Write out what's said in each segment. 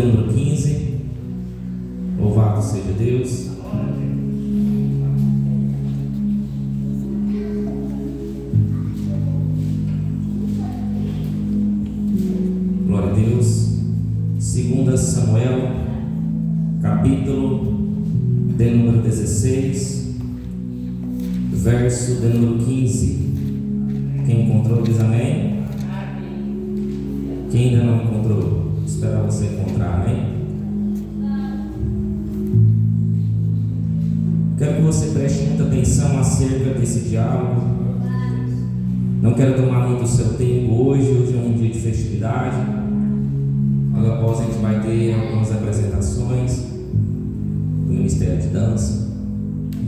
número 15. Louvado seja Deus. Glória a Deus. 2 Samuel, capítulo de número 16, verso de número 15. Quem encontrou diz amém. Quem ainda não encontrou, espera você encontrar, amém? Quero que você preste muita atenção acerca desse diálogo. Não quero tomar muito do seu tempo hoje. Hoje é um dia de festividade. Logo após a gente vai ter algumas apresentações do Ministério de Dança.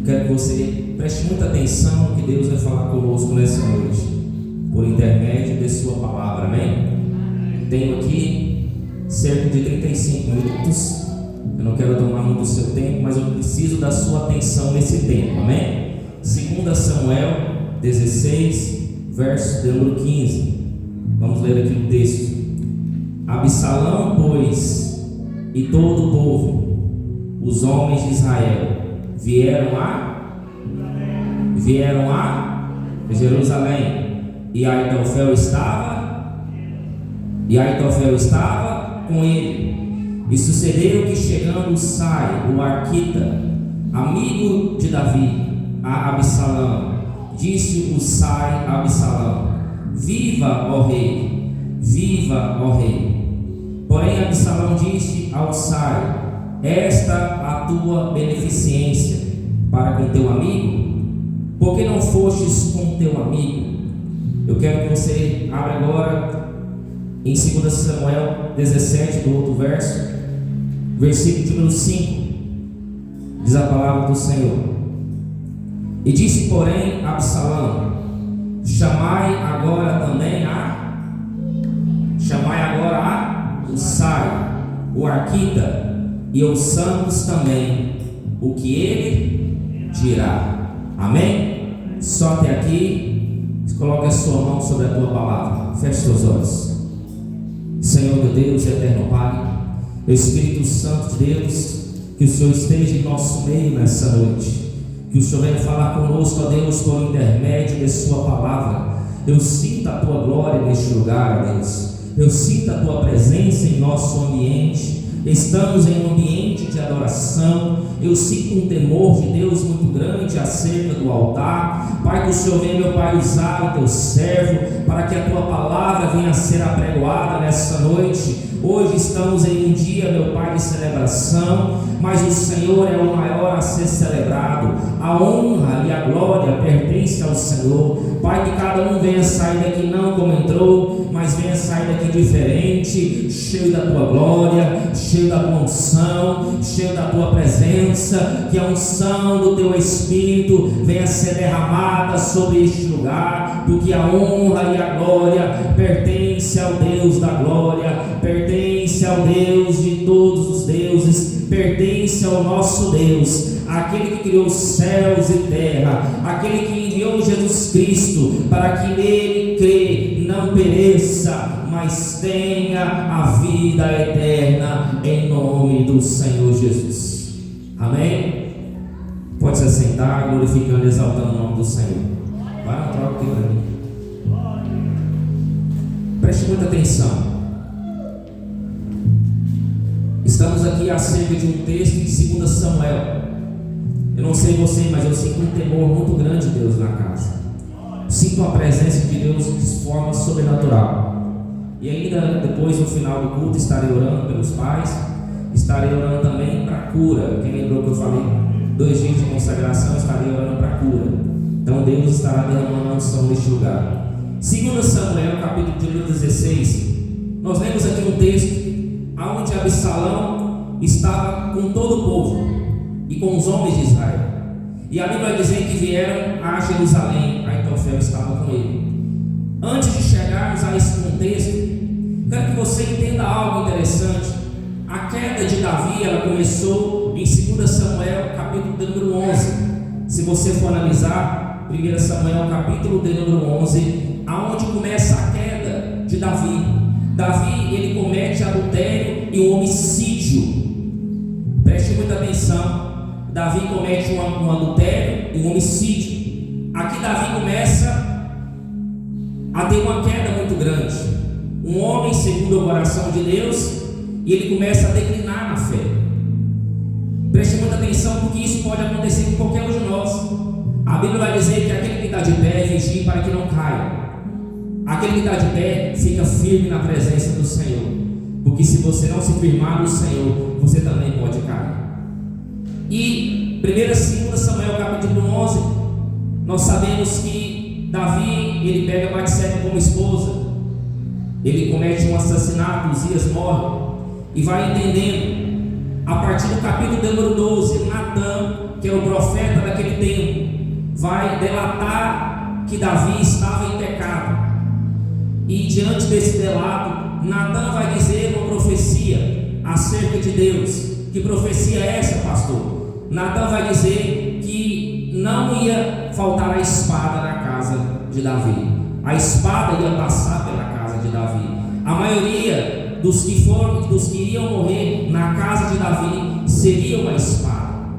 Quero que você preste muita atenção no que Deus vai falar conosco nessa noite, por intermédio de sua palavra, amém? Tenho aqui cerca de 35 minutos. Eu não quero tomar muito do seu tempo, mas eu preciso da sua atenção nesse tempo, amém? 2 Samuel 16, verso de número 15. Vamos ler aqui o texto. Absalão, pois, e todo o povo, os homens de Israel, vieram a Jerusalém, e Aitofel estava com ele. E sucedeu que, chegando Husai, o arquita, amigo de Davi, a Absalão, disse Husai a Absalão: viva, ó rei, viva, ó rei. Porém Absalão disse a Husai: esta a tua beneficência para com teu amigo? Por que não fostes com teu amigo? Eu quero que você abra agora em 2 Samuel 17, do outro verso, versículo de número 5. Diz a palavra do Senhor: e disse, porém, Absalão: chamai agora a Husai, o arquita, e ouçamos também o que ele dirá. Amém? Só até aqui. Coloque a sua mão sobre a tua palavra. Feche seus olhos. Senhor meu Deus, eterno Pai, Espírito Santo de Deus, que o Senhor esteja em nosso meio nessa noite. Que o Senhor venha falar conosco, ó Deus, por intermédio de sua palavra. Eu sinto a tua glória neste lugar, ó Deus. Eu sinto a tua presença em nosso ambiente. Estamos em um ambiente de adoração. Eu sinto um temor de Deus muito grande acerca do altar. Pai, que o Senhor venha, meu Pai, usar o teu servo para que a tua palavra venha a ser apregoada nessa noite. Hoje estamos em um dia, meu Pai, de celebração, mas o Senhor é o maior a ser celebrado. A honra e a glória pertencem ao Senhor. Pai, que cada um venha sair daqui não como entrou, mas venha sair daqui diferente, cheio da tua glória, cheio da tua unção, cheio da tua presença. Que a unção do teu Espírito venha ser derramada sobre este lugar, porque a honra e a glória pertence ao Deus da glória, pertence ao Deus de todos os deuses, pertence ao nosso Deus, aquele que criou céus e terra, aquele que enviou Jesus Cristo para que nele crê, não pereça, mas tenha a vida eterna, em nome do Senhor Jesus. Amém? Pode se assentar, glorificando e exaltando o nome do Senhor. Vai na troca aqui para mim. Preste muita atenção. Estamos aqui acerca de um texto de 2 Samuel. Eu não sei você, mas eu sinto um temor muito grande de Deus na casa. Sinto a presença de Deus de forma sobrenatural. E ainda depois, no final do culto, estarei orando pelos pais. Estarei orando também para a cura. Quem lembrou que eu falei 2 dias de consagração, estarei orando para a cura. Então Deus estará derramando a unção neste lugar. 2 Samuel, capítulo de número 16. Nós lemos aqui um texto onde Absalão estava com todo o povo e com os homens de Israel. E a Bíblia vai dizer que vieram a Jerusalém. Aitofel estava com ele. Antes de chegarmos a esse contexto, quero que você entenda algo interessante. A queda de Davi, ela começou em 2 Samuel, capítulo de número 11. Se você for analisar 1 Samuel, capítulo de número 11, aonde começa a queda de Davi. Davi, ele comete adultério e um homicídio homicídio. Preste muita atenção. Davi comete um adultério e um homicídio. Aqui Davi começa a ter uma queda muito grande. Um homem segundo o coração de Deus, e ele começa a declinar na fé. Preste muita atenção, porque isso pode acontecer com qualquer um de nós. A Bíblia vai dizer que aquele que está de pé vigie para que não caia. Aquele que está de pé fica firme na presença do Senhor, porque se você não se firmar no Senhor, você também pode cair. E 1 e 2 Samuel capítulo 11, nós sabemos que Davi, ele pega Batseba como esposa, ele comete um assassinato, Uzias morre, e vai entendendo. A partir do capítulo número 12, Natã, que é o profeta daquele tempo, vai delatar que Davi estava em pecado. E diante desse delato, Natã vai dizer uma profecia acerca de Deus. Que profecia é essa, pastor? Natã vai dizer que não ia faltar a espada na casa de Davi. A espada ia passar pela casa de Davi. A maioria dos que iriam morrer na casa de Davi seriam a espada,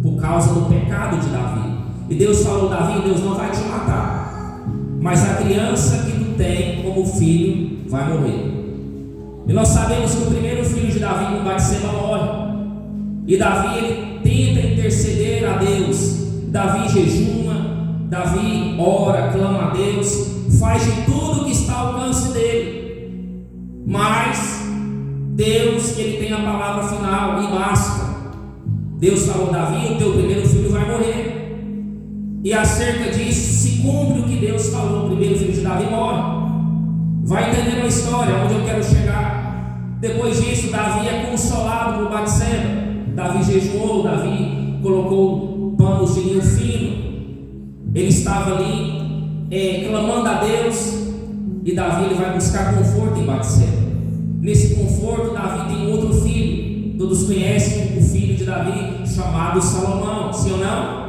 por causa do pecado de Davi. E Deus falou: Davi, Deus não vai te matar, mas a criança que tu tem como filho vai morrer. E nós sabemos que o primeiro filho de Davi, com Batseba, morre. E Davi, ele tenta interceder a Deus. Davi jejuma, Davi ora, clama a Deus, faz de tudo que está ao alcance dele. Mas Deus, ele tem a palavra final e basta. Deus falou: Davi, o teu primeiro filho vai morrer. E acerca disso se cumpre o que Deus falou. O primeiro filho de Davi morre. Vai entendendo a história, onde eu quero chegar. Depois disso, Davi é consolado por Batseba. Davi jejuou, Davi colocou panos de linho fino. Ele estava ali clamando a Deus. E Davi, ele vai buscar conforto em Batseba. Nesse conforto, Davi tem outro filho. Todos conhecem o filho de Davi, chamado Salomão, sim ou não?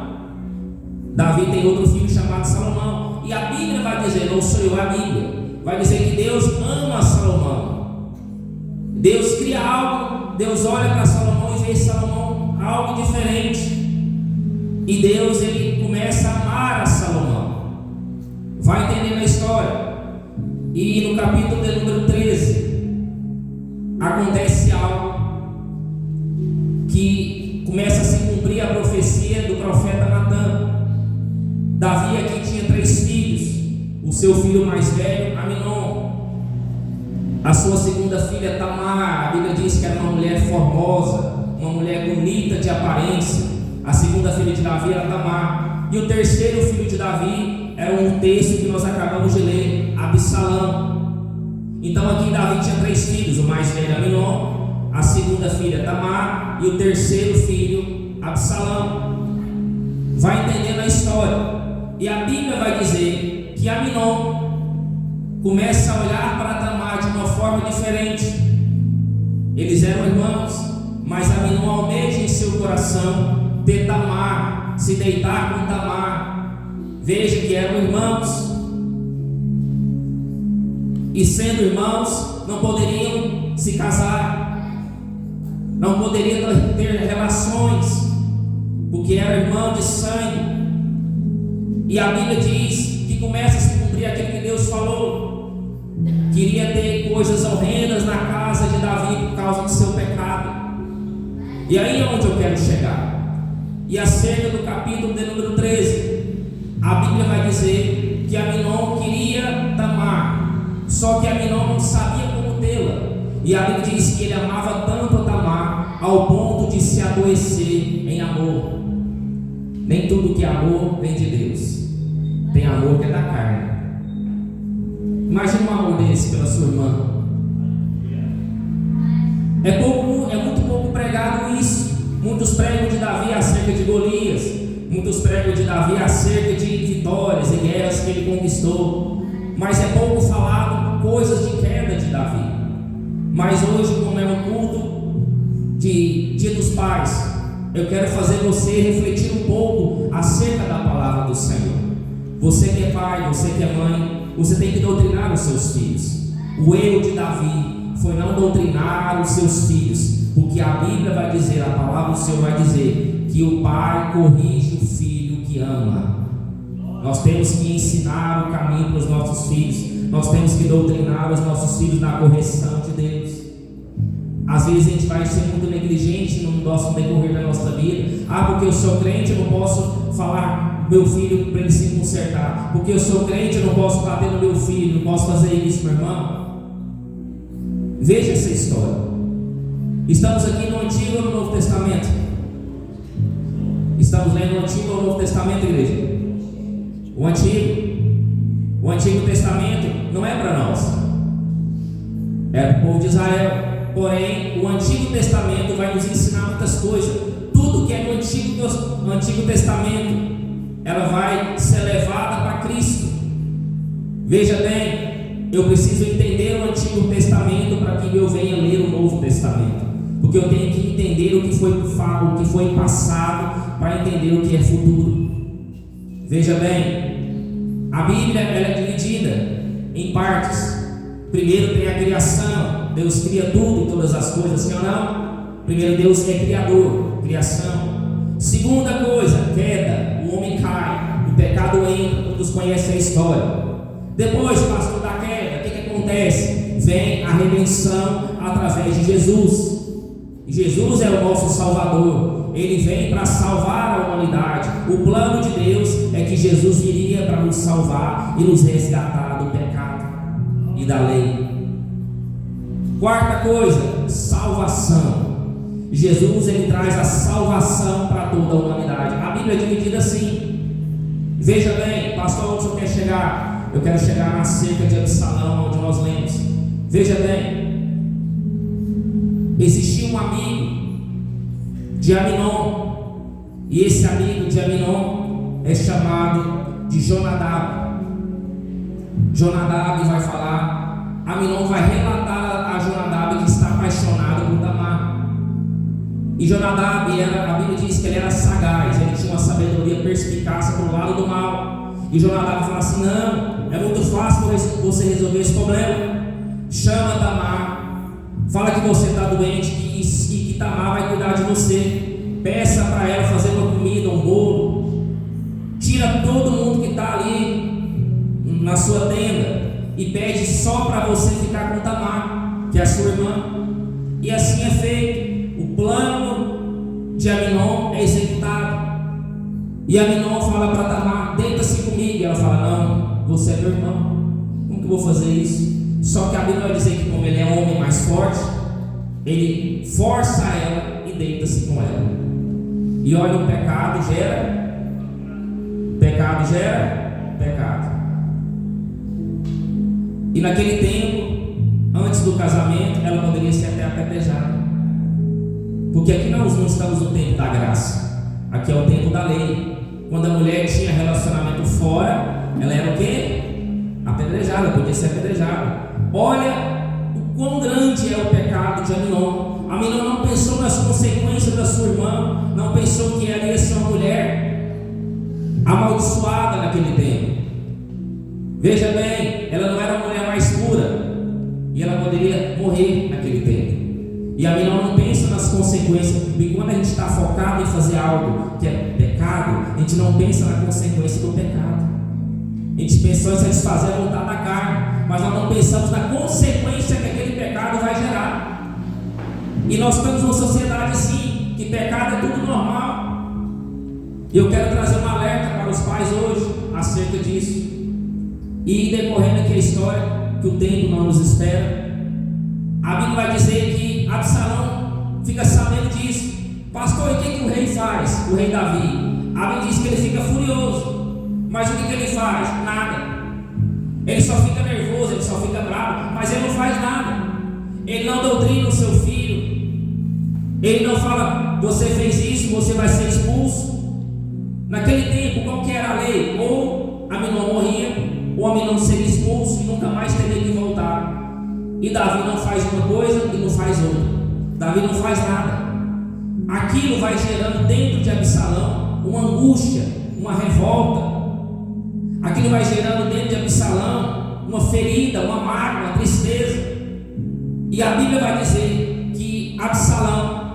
Davi tem outro filho chamado Salomão. E a Bíblia vai dizer, não sou eu, a Bíblia vai dizer que Deus ama Salomão. Deus cria algo, Deus olha para Salomão e vê Salomão algo diferente. E Deus, ele começa a amar a Salomão. Vai entendendo a história. E no capítulo de número 13 acontece algo que começa a se cumprir a profecia do profeta Natã. Davi aqui tinha 3 filhos. O seu filho mais velho, Aminon. A sua segunda filha, Tamar. A Bíblia diz que era uma mulher formosa, uma mulher bonita de aparência. A segunda filha de Davi era Tamar. E o terceiro filho de Davi era um texto que nós acabamos de ler, Absalão. Então aqui Davi tinha 3 filhos. O mais velho, Aminon. A segunda filha, Tamar. E o terceiro filho, Absalão. Vai entendendo a história. E a Bíblia vai dizer que Aminon começa a olhar para Tamar de uma forma diferente. Eles eram irmãos, mas Aminon almeja em seu coração ter Tamar, se deitar com Tamar. Veja que eram irmãos, e sendo irmãos não poderiam se casar, não poderiam ter relações, porque era irmão de sangue. E a Bíblia diz que começa a se cumprir aquilo que Deus falou. Queria ter coisas horrendas na casa de Davi por causa do seu pecado. E aí é onde eu quero chegar. E acerca do capítulo de número 13, a Bíblia vai dizer que Aminon queria Tamar, só que Aminon não sabia como tê-la. E a Bíblia diz que ele amava tanto a Tamar ao ponto de se adoecer em amor. Nem tudo que é amor vem de Deus. Tem amor que é da carne. Imagina um amor desse pela sua irmã. É muito pouco pregado isso. Muitos pregam de Davi acerca de Golias. Muitos pregam de Davi acerca de vitórias e guerras que ele conquistou. Mas é pouco falado coisas de queda de Davi. Mas hoje, como é um culto de Dia dos Pais, eu quero fazer você refletir um pouco acerca da palavra do Senhor. Você que é pai, você que é mãe, você tem que doutrinar os seus filhos. O erro de Davi foi não doutrinar os seus filhos, porque Porque a Bíblia vai dizer, a palavra do Senhor vai dizer, que o pai corrige o filho que ama. Nós temos que ensinar o caminho para os nossos filhos. Nós temos que doutrinar os nossos filhos na correção de Deus. Às vezes a gente vai ser muito negligente no nosso decorrer da nossa vida. Porque eu sou crente, eu não posso falar meu filho para ele se consertar. Porque eu sou crente, eu não posso bater no meu filho, não posso fazer isso, meu irmão. Veja essa história. Estamos aqui no Antigo ou no Novo Testamento? Estamos lendo o Antigo ou o Novo Testamento, igreja? O Antigo Testamento não é para nós, é para o povo de Israel. Porém, o Antigo Testamento vai nos ensinar muitas coisas. Tudo que é do Antigo Testamento, ela vai ser levada para Cristo. Veja bem, eu preciso entender o Antigo Testamento para que eu venha ler o Novo Testamento, porque eu tenho que entender o que foi passado para entender o que é futuro. Veja bem, a Bíblia ela é dividida em partes. Primeiro tem a criação, Deus cria tudo e todas as coisas, sim ou não? Primeiro, Deus é criador, criação. Segunda coisa, queda, o homem cai, o pecado entra, todos conhecem a história. Depois, pastor, da queda, o que acontece? Vem a redenção através de Jesus. Jesus é o nosso Salvador. Ele vem para salvar a humanidade. O plano de Deus é que Jesus viria para nos salvar e nos resgatar do pecado e da lei. Quarta coisa, salvação. Jesus ele traz a salvação para toda a humanidade. A Bíblia é dividida assim. Veja bem, pastor, onde o senhor quer chegar? Eu quero chegar na cerca de Absalão, onde nós lemos. Veja bem, existia um amigo de Aminon, e esse amigo de Aminon é chamado de Jonadab. Jonadab vai falar, Aminon vai relatar a Jonadab que está apaixonado por Tamar. E Jonadab a Bíblia diz que ele era sagaz, ele tinha uma sabedoria perspicaz para o lado do mal. E Jonadab fala assim: não, é muito fácil você resolver esse problema. Chama Tamar, fala que você está doente e que Tamar vai cuidar de você. Peça para ela fazer uma comida, um bolo. Tira todo mundo que está ali na sua tenda e pede só para você ficar com Tamar, que é a sua irmã. E assim é feito. O plano de Aminon é executado. E Aminon fala para Tamar: deita-se comigo. E ela fala: não, você é meu irmão, como que eu vou fazer isso? Só que a Bíblia vai dizer que, como ele é um homem mais forte, ele força ela e deita-se com ela. E olha, o pecado gera pecado. E naquele tempo, antes do casamento, ela poderia ser até apedrejada. Porque aqui nós não estamos no tempo da graça. Aqui é o tempo da lei. Quando a mulher tinha relacionamento fora, ela era o quê? Apedrejada, podia ser apedrejada. Olha o quão grande é o pecado de Aminon. Aminon não pensou nas consequências da sua irmã, não pensou que ela ia ser uma mulher amaldiçoada naquele tempo. Veja bem, ela não era uma mulher mais pura e ela poderia morrer naquele tempo. E Aminon não pensa nas consequências, porque quando a gente está focado em fazer algo que é pecado, a gente não pensa na consequência do pecado. A gente pensou em satisfazer a vontade da carne, mas nós não pensamos na consequência que aquele pecado vai gerar. E nós estamos numa sociedade assim, que pecado é tudo normal. E eu quero trazer um alerta para os pais hoje acerca disso. E decorrendo aqui a história, que o tempo não nos espera, a Bíblia vai dizer que Absalão fica sabendo disso. Pastor, e o que o rei faz? O rei Davi. A Bíblia diz que ele fica furioso. Mas o que ele faz? Nada. Ele só fica nervoso, ele só fica bravo, mas ele não faz nada. Ele não doutrina o seu filho. Ele não fala: você fez isso, você vai ser expulso. Naquele tempo, qual que era a lei? Ou Aminon morria, ou Aminon seria expulso e nunca mais teria que voltar. E Davi não faz uma coisa e não faz outra. Davi não faz nada. Aquilo vai gerando dentro de Absalão uma angústia, uma revolta. Aquilo vai gerando dentro de Absalão uma ferida, uma mágoa, uma tristeza. E a Bíblia vai dizer que Absalão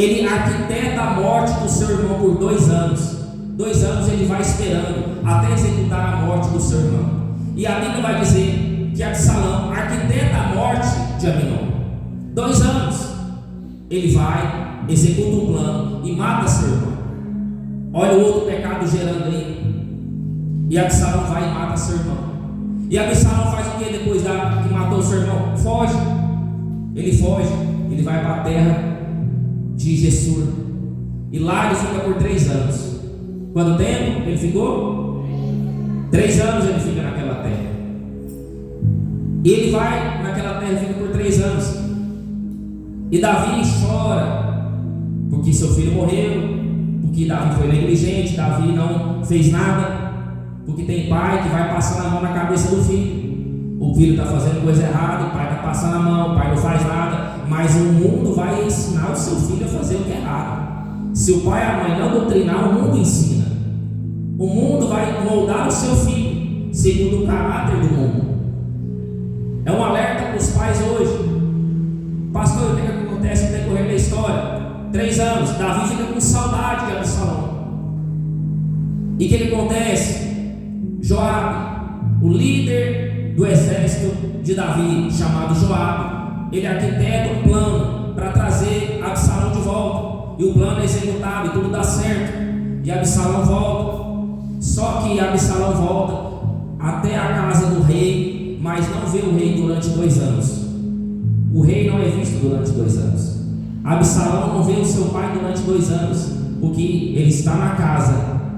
ele arquiteta a morte do seu irmão por 2 anos. 2 anos ele vai esperando até executar a morte do seu irmão. E a Bíblia vai dizer que Absalão arquiteta a morte de Aminon. 2 anos ele vai, executa um plano e mata seu irmão. Olha o outro pecado gerando aí. E Absalão vai e mata seu irmão. E Absalão faz o que depois que matou seu irmão? Foge. Ele foge, ele vai para a terra de Gessur. E lá ele fica por 3 anos. Quanto tempo ele ficou? 3 anos ele fica naquela terra. E ele vai naquela terra e fica por 3 anos. E Davi chora, porque seu filho morreu, porque Davi foi negligente, Davi não fez nada, porque tem pai que vai passando a mão na cabeça do filho. O filho está fazendo coisa errada, o pai está passando a mão, o pai não faz nada, mas o mundo vai ensinar o seu filho a fazer o que é errado. Se o pai e a mãe não doutrinar, o mundo ensina. O mundo vai moldar o seu filho segundo o caráter do mundo. É um alerta para os pais hoje. Pastor, o que acontece no decorrer da história? 3 anos, Davi fica com saudade de Absalão. E o que acontece? Joabe, o líder do exército de Davi, chamado Joabe, ele arquiteta um plano para trazer Absalão de volta. E o plano é executado e tudo dá certo. E Absalão volta. Só que Absalão volta até a casa do rei, mas não vê o rei durante 2 anos. O rei não é visto durante 2 anos. Absalão não vê o seu pai durante 2 anos, porque ele está na casa,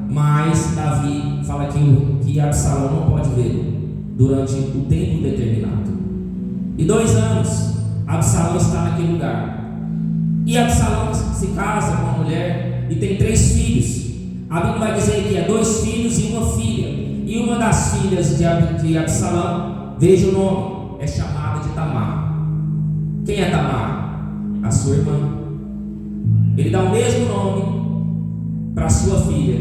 mas Davi fala que Absalão não pode vê-lo durante o tempo determinado. E 2 anos Absalão está naquele lugar. E Absalão se casa com uma mulher e tem 3 filhos. A Bíblia vai dizer que é 2 filhos e uma filha. E uma das filhas de Absalão, veja o nome, é chamada de Tamar. Quem é Tamar? A sua irmã. Ele dá o mesmo nome para a sua filha,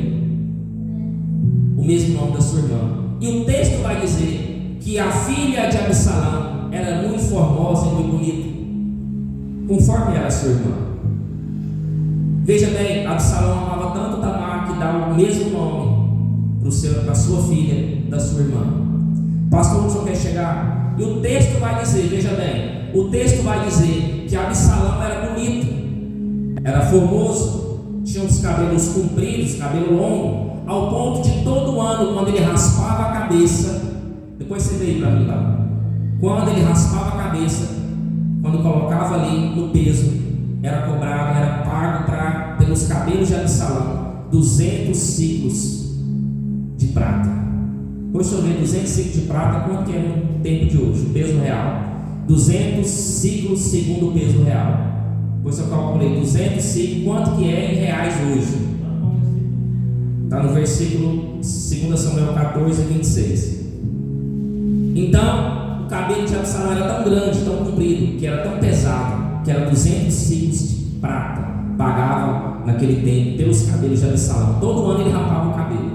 o mesmo nome da sua irmã. E o texto vai dizer que a filha de Absalão era muito formosa e muito bonita, conforme era a sua irmã. Veja bem, Absalão amava tanto Tamar que dá o mesmo nome para a sua filha da sua irmã. Pastor, onde o senhor quer chegar? E o texto vai dizer, veja bem, o texto vai dizer que Absalão era bonito, era formoso, tinha os cabelos compridos, cabelo longo, ao ponto de todo ano, quando ele raspava a cabeça, depois você veio para mim lá, quando ele raspava a cabeça, quando colocava ali no peso, era cobrado, era pago pelos cabelos de Absalão 200 ciclos de prata. Depois se eu ver 200 ciclos de prata, quanto que é no tempo de hoje, o peso real? 200 ciclos segundo o peso real. Depois eu calculei 200 ciclos, quanto que é em reais hoje? Está no versículo 2 Samuel 14, 26. Então, o cabelo de Absalão era tão grande, tão comprido, que era tão pesado, que era 200 ciclos de prata, pagava naquele tempo pelos cabelos de Absalão. Todo ano ele rapava o cabelo,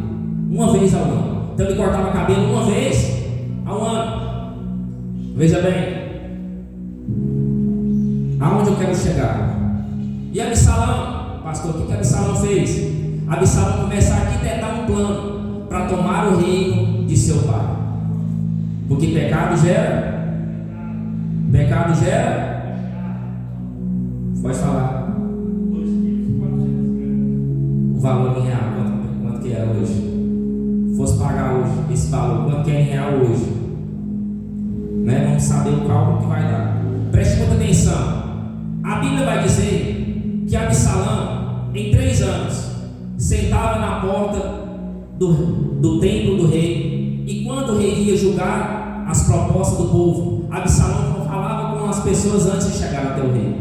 uma vez ao ano. Então ele cortava o cabelo uma vez ao ano. Veja bem, aonde eu quero chegar? E Absalão, pastor, o que Absalão fez? Absalão começa a arquitetar um plano para tomar o reino de seu pai. Porque pecado gera. Pecado gera. Pode falar. O valor em real, quanto que é hoje? Se fosse pagar hoje esse valor, quanto que é em real hoje? Né? Vamos saber o cálculo que vai dar. Preste muita atenção. A Bíblia vai dizer que Absalão, em 3 anos, sentava na porta do templo do rei, e quando o rei ia julgar as propostas do povo, Absalão falava com as pessoas antes de chegar até o rei.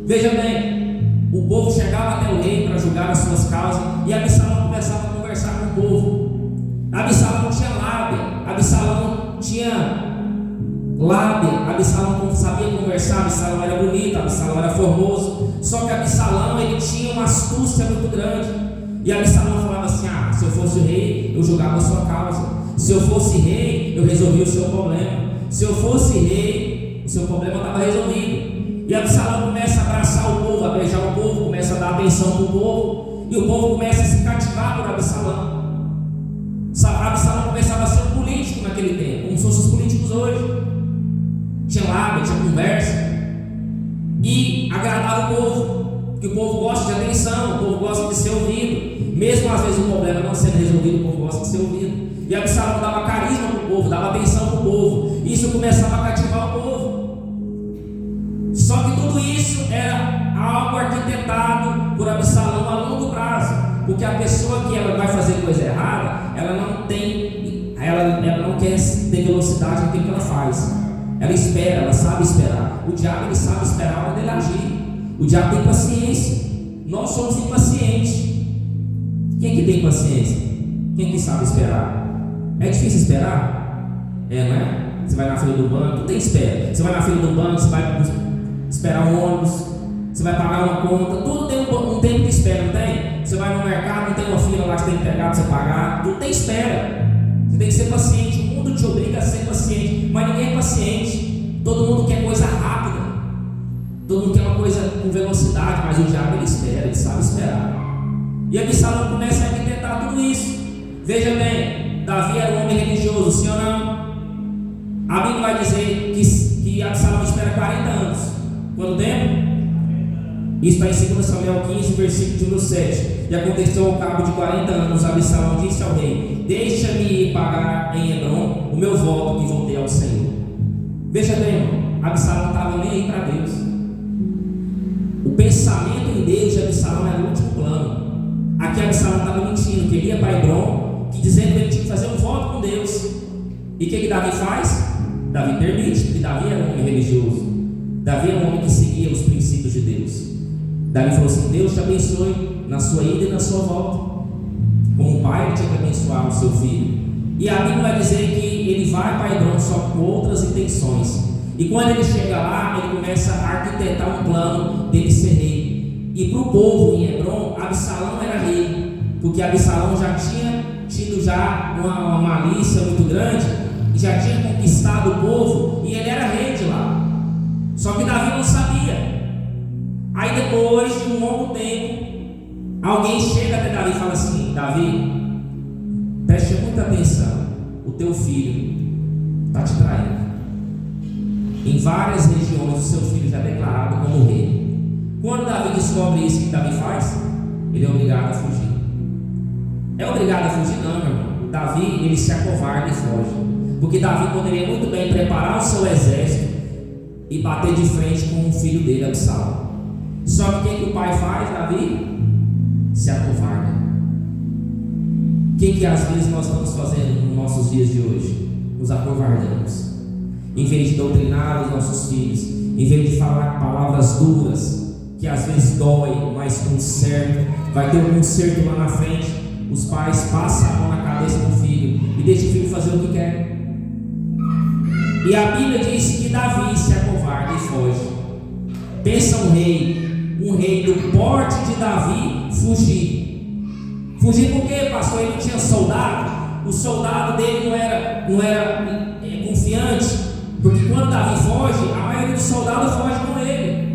Veja bem, o povo chegava até o rei para julgar as suas causas, e Absalão começava a conversar com o povo. Absalão tinha lábia, Absalão tinha lábia, Absalão sabia conversar, Absalão era bonito, Absalão era formoso. Só que Absalão, ele tinha uma astúcia muito grande. E Absalão falava assim: se eu fosse rei, eu julgava a sua causa. Se eu fosse rei, eu resolvia o seu problema. Se eu fosse rei, o seu problema estava resolvido. E Absalão começa a abraçar o povo, a beijar o povo, começa e o povo começa a se cativar por Absalão. Absalão começava a ser um político naquele tempo, como se fossem os políticos hoje. Tinha lábia, tinha conversa, e agradava o povo, porque o povo gosta de atenção, o povo gosta de ser ouvido, mesmo às vezes o problema não sendo resolvido, o povo gosta de ser ouvido. E Absalão dava carisma para o povo, dava atenção para o povo, e isso começava a cativar o povo. Só que tudo isso era algo arquitetado por Absalão a longo prazo, porque a pessoa que ela vai fazer coisa errada, ela não quer ter velocidade naquilo que ela faz. Ela espera, ela sabe esperar. O diabo, ele sabe esperar a hora dele agir. O diabo tem paciência. Nós somos impacientes. Quem que tem paciência? Quem que sabe esperar? É difícil esperar? Não é? Você vai na fila do banco, tem espera. Você vai na fila do banco, você vai esperar um ônibus, você vai pagar uma conta, tudo tem um tempo de espera, não tem? Você vai no mercado, não tem uma fila lá que você tem que pegar para você pagar, tudo tem espera. Você tem que ser paciente, o mundo te obriga a ser paciente, mas ninguém é paciente. Todo mundo quer coisa rápida, todo mundo quer uma coisa com velocidade, mas o diabo ele espera, ele sabe esperar. E Absalão começa a arquitetar tudo isso. Veja bem, Davi era um homem religioso, sim ou não? A Bíblia vai dizer que Absalão espera 40 anos. Quanto tempo? Isso está em 2 Samuel 15, versículo de número 7. E aconteceu ao cabo de 40 anos, Absalão disse ao rei: deixa-me ir pagar em Hebrom o meu voto que voltei ao Senhor. Veja bem, irmão, Absalão estava nem aí para Deus. O pensamento em Deus de Absalão era o último plano. Aqui Absalão estava mentindo, que ele ia para Hebrom, que dizendo que ele tinha que fazer um voto com Deus. E o que Davi faz? Davi permite, porque Davi era um homem religioso. Davi era um homem que seguia os princípios de Deus. Davi falou assim: Deus te abençoe na sua ida e na sua volta. Como o pai tinha que abençoar o seu filho. E a Bíblia vai dizer que ele vai para Hebrom só com outras intenções. E quando ele chega lá, ele começa a arquitetar um plano dele ser rei. E para o povo em Hebrom, Absalão era rei, porque Absalão já tinha tido uma malícia muito grande, e já tinha conquistado o povo, e ele era rei de lá. Só que Davi não sabia. Aí depois de um longo tempo, alguém chega até Davi e fala assim: Davi, preste muita atenção, o teu filho está te traindo. Em várias regiões o seu filho já é declarado como rei. Quando Davi descobre isso, o que Davi faz? Ele é obrigado a fugir. É obrigado a fugir? Não, meu irmão. Davi, ele se acovarda e foge, porque Davi poderia muito bem preparar o seu exército e bater de frente com o filho dele, Absalão. Só que o que o pai faz, Davi? Se acovarda. O que às vezes nós estamos fazendo nos nossos dias de hoje? Nos acovardamos. Em vez de doutrinar os nossos filhos, em vez de falar palavras duras, que às vezes dói, mas conserta, vai ter um conserto lá na frente, os pais passam a mão na cabeça do filho e deixam o filho fazer o que quer. E a Bíblia diz que Davi se acovarda e foge. Pensa um rei do porte de Davi fugir. Fugir por quê, pastor? Ele não tinha soldado. O soldado dele não era confiante, porque quando Davi foge, a maioria dos soldados foge com ele.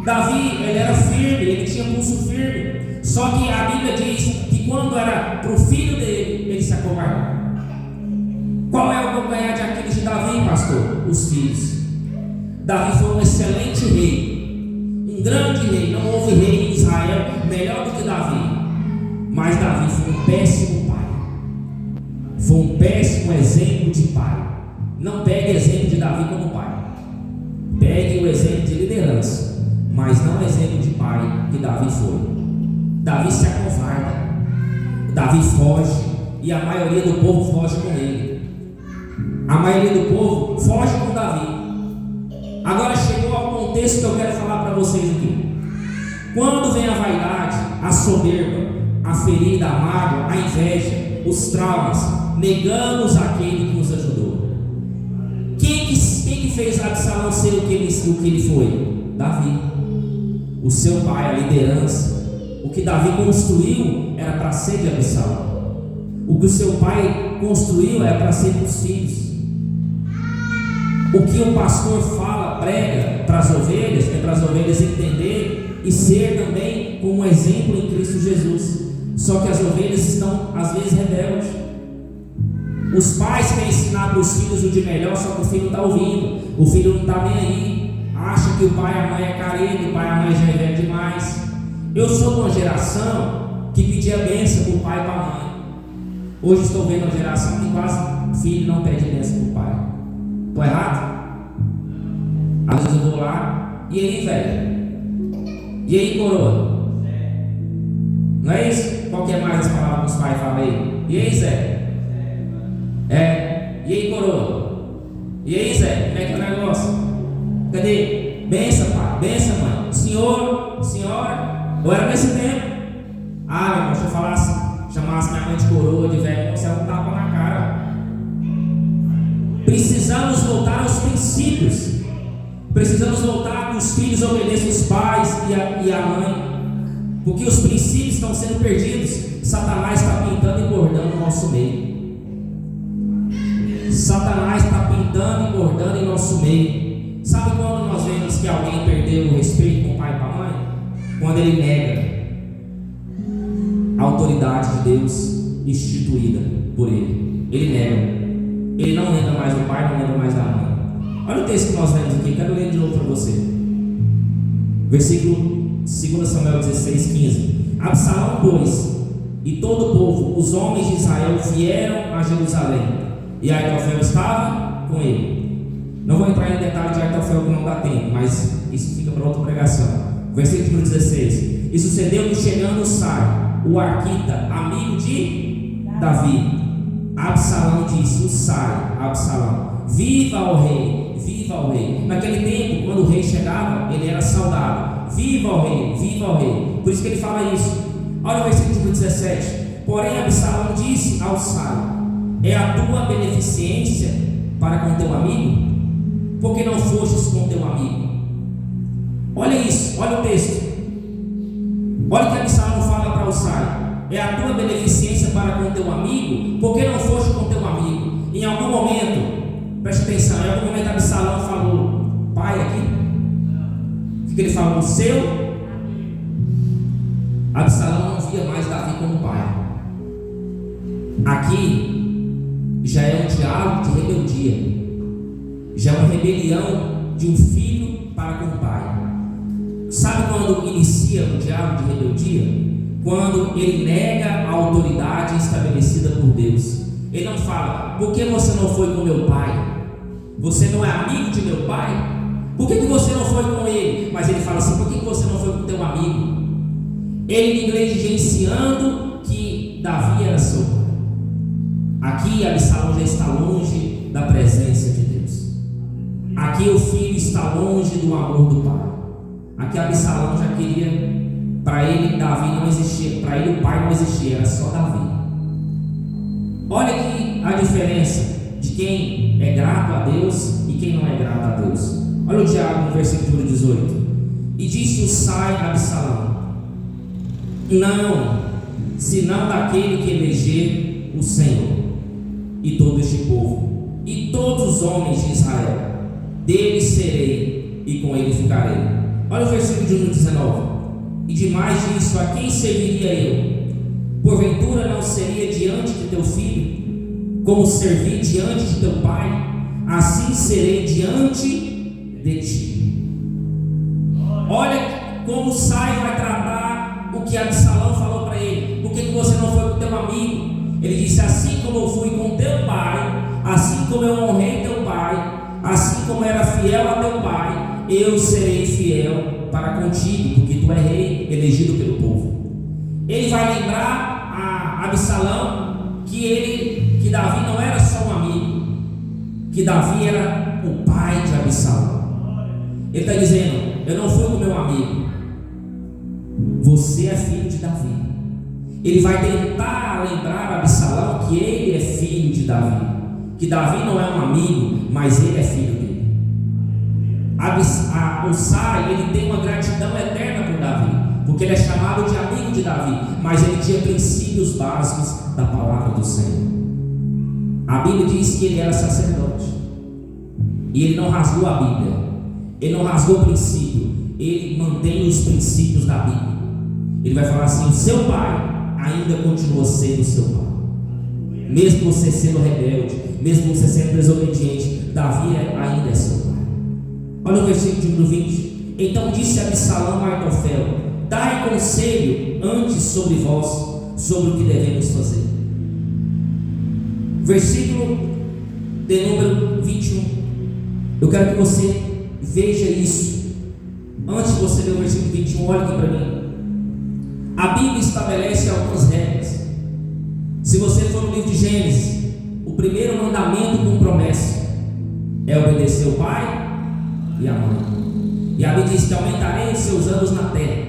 Davi, ele era firme, ele tinha pulso firme. Só que a Bíblia diz que quando era para o filho dele, ele se acovardava. Qual é o calcanhar de Aquiles de Davi, pastor? Os filhos. Davi foi um excelente rei, um grande rei. Não houve rei em Israel melhor do que Davi. Mas Davi foi um péssimo pai. Foi um péssimo exemplo de pai. Não pegue exemplo de Davi como pai. Pegue o exemplo de liderança, mas não o exemplo de pai que Davi foi. Davi se acovarda. Davi foge. E a maioria do povo foge com ele. A maioria do povo foge com Davi. Agora chegou ao contexto que eu quero falar para vocês aqui. Quando vem a vaidade, a soberba, a ferida, a mágoa, a inveja, os traumas, negamos aquele que nos ajudou. Quem que fez Absalão ser o que ele foi? Davi. O seu pai, a liderança. O que Davi construiu era para ser de Absalão. O que o seu pai construiu era para ser dos filhos. O que o pastor fala prega para as ovelhas é para as ovelhas entender e ser também como um exemplo em Cristo Jesus. Só que as ovelhas estão às vezes rebeldes. Os pais querem ensinar para os filhos o de melhor, só que o filho não está ouvindo, o filho não está nem aí, acha que o pai e a mãe é careta, o pai e a mãe já é velho demais. Eu sou de uma geração que pedia bênção para o pai e para a mãe. Hoje estou vendo uma geração que quase filho não pede bênção para o pai. Estou errado? Às vezes eu vou lá, e aí, velho? E aí, coroa? Não é isso? Qual que é mais as palavras que os pais falam aí? E aí, Zé? E aí, coroa? E aí, Zé? Como é que é o negócio? Cadê? Benção, pai. Benção, mãe. Senhor, senhora. Eu era nesse tempo. Ah, meu irmão, se eu chamasse minha mãe de coroa, de velho, você não tapa na cara. Precisamos voltar aos princípios. Precisamos voltar que os filhos obedeçam os pais e a mãe. Porque os princípios estão sendo perdidos. Satanás está pintando e bordando no nosso meio. Satanás está pintando e bordando em nosso meio. Sabe quando nós vemos que alguém perdeu o respeito com o pai e com a mãe? Quando ele nega a autoridade de Deus instituída por ele. Ele nega. Ele não lembra mais do pai, não lembra mais da mãe. Olha o texto que nós lemos aqui, quero ler de novo para você. Versículo 2 Samuel 16, 15. Absalão, pois, e todo o povo, os homens de Israel, vieram a Jerusalém, e Aitofel estava com ele. Não vou entrar em detalhe de Aitofel, que não dá tempo, mas isso fica para outra pregação. Versículo 16. E sucedeu que, chegando Husai, o arquita, amigo de Davi, Absalão disse: Husai, Absalão, viva o rei, viva o rei. Naquele tempo, quando o rei chegava, ele era saudado: viva o rei, viva o rei. Por isso que ele fala isso. Olha o versículo 17. Porém, Absalão disse ao Husai: é a tua beneficência para com teu amigo? Por que não fostes com teu amigo? Olha isso, olha o texto. Olha o que Absalão fala para Husai: é a tua beneficência para com teu amigo? Por que não foste com teu amigo? Em algum momento, preste atenção, em algum momento Absalão falou pai aqui? O que ele falou? Seu? Absalão não via mais Davi como pai. Aqui já é um diálogo de rebeldia, já é uma rebelião de um filho para com o pai. Sabe quando inicia o diálogo de rebeldia? Quando ele nega a autoridade estabelecida por Deus. Ele não fala: por que você não foi com meu pai? Você não é amigo de meu pai? Por que você não foi com ele? Mas ele fala assim: por que você não foi com teu amigo? Ele negligenciando que Davi era seu pai. Aqui Absalão já está longe da presença de Deus. Aqui o filho está longe do amor do pai. Aqui Absalão já queria, para ele Davi não existia, para ele o pai não existia, era só Davi. Olha aqui a diferença de quem é grato a Deus e quem não é grato a Deus. Olha o diálogo no versículo 18. E disse Husai a Absalão: não, senão daquele que eleger o Senhor e todo este povo e todos os homens de Israel, dele serei e com ele ficarei. Olha o versículo de 19. E demais disso, a quem serviria eu? Porventura não seria diante de teu filho, como servi diante de teu pai? Assim serei diante de ti. Olha como Husai vai tratar o que Absalão falou para ele. Por que você não foi com teu amigo? Ele disse: assim como eu fui com teu pai, assim como eu honrei teu pai, assim como era fiel a teu pai, eu serei fiel para contigo, porque tu é rei, elegido pelo povo. Ele vai lembrar a Absalão que Davi não era só um amigo, que Davi era o pai de Absalão. Ele está dizendo: eu não fui com meu amigo, você é filho de Davi. Ele vai tentar lembrar a Absalão que ele é filho de Davi, que Davi não é um amigo, mas ele é filho dele. Husai, ele tem uma gratidão eterna por Davi, porque ele é chamado de amigo de Davi, mas ele tinha princípios básicos da palavra do Senhor. A Bíblia diz que ele era sacerdote, e ele não rasgou a Bíblia. Ele não rasgou o princípio, ele mantém os princípios da Bíblia. Ele vai falar assim: o seu pai ainda continua sendo seu pai, mesmo você sendo rebelde, mesmo você sendo desobediente, Davi ainda é seu pai. Olha o versículo de número 20. Então disse Absalão a Aitofel: dai conselho antes sobre vós, sobre o que devemos fazer. Versículo de número 21. Eu quero que você veja isso. Antes de você ler o versículo 21, olha aqui para mim. A Bíblia estabelece algumas regras. Se você for no livro de Gênesis, o primeiro mandamento com promessa é obedecer o pai e a mãe. E a Bíblia diz que aumentarei os seus anos na terra.